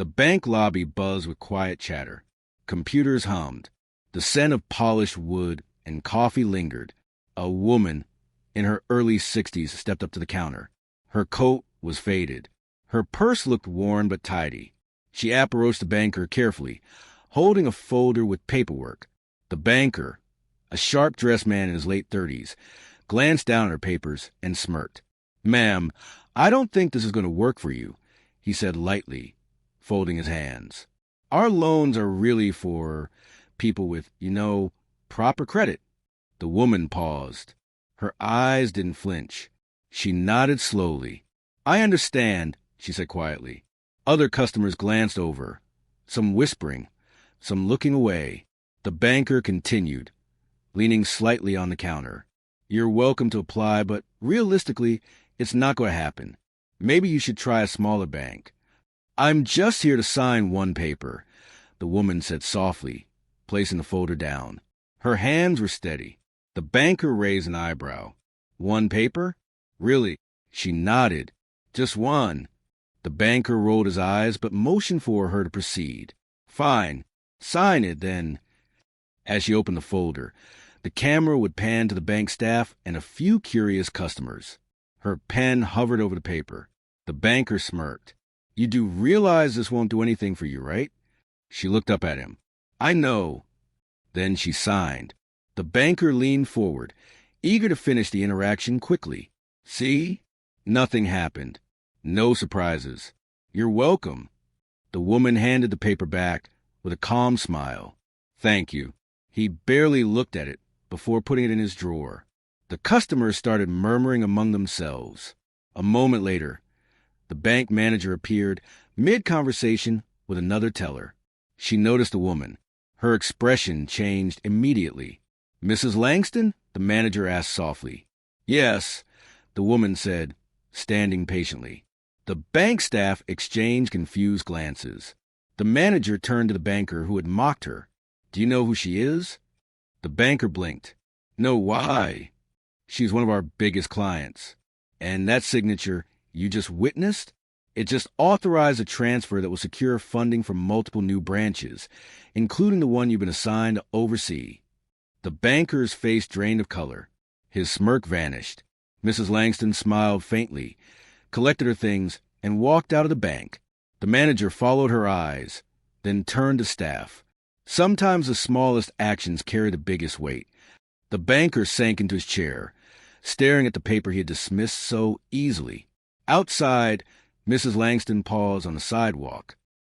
The bank lobby buzzed with quiet chatter. Computers hummed. The scent of polished wood and coffee lingered. A woman in her early 60s stepped up to the counter. Her coat was faded. Her purse looked worn but tidy. She approached the banker carefully, holding a folder with paperwork. The banker, a sharp-dressed man in his late 30s, glanced down at her papers and smirked. "Ma'am, I don't think this is going to work for you," he said lightly, folding his hands. "Our loans are really for people with, proper credit." The woman paused. Her eyes didn't flinch. She nodded slowly. "I understand," she said quietly. Other customers glanced over, some whispering, some looking away. The banker continued, leaning slightly on the counter. "You're welcome to apply, but realistically, it's not going to happen. Maybe you should try a smaller bank." "I'm just here to sign one paper," the woman said softly, placing the folder down. Her hands were steady. The banker raised an eyebrow. "One paper? Really?" She nodded. "Just one." The banker rolled his eyes but motioned for her to proceed. "Fine. Sign it, then." As she opened the folder, the camera would pan to the bank staff and a few curious customers. Her pen hovered over the paper. The banker smirked. "You do realize this won't do anything for you, right?" She looked up at him. "I know." Then she signed. The banker leaned forward, eager to finish the interaction quickly. "See? Nothing happened. No surprises. You're welcome." The woman handed the paper back with a calm smile. "Thank you." He barely looked at it before putting it in his drawer. The customers started murmuring among themselves. A moment later, the bank manager appeared mid-conversation with another teller. She noticed the woman. Her expression changed immediately. "Mrs. Langston?" the manager asked softly. "Yes," the woman said, standing patiently. The bank staff exchanged confused glances. The manager turned to the banker who had mocked her. "Do you know who she is?" The banker blinked. "No, why?" "She's one of our biggest clients." "And that signature you just witnessed?" "It just authorized a transfer that will secure funding for multiple new branches, including the one you've been assigned to oversee." The banker's face drained of color. His smirk vanished. Mrs. Langston smiled faintly, collected her things, and walked out of the bank. The manager followed her eyes, then turned to staff. Sometimes the smallest actions carry the biggest weight. The banker sank into his chair, staring at the paper he had dismissed so easily. Outside, Mrs. Langston paused on the sidewalk.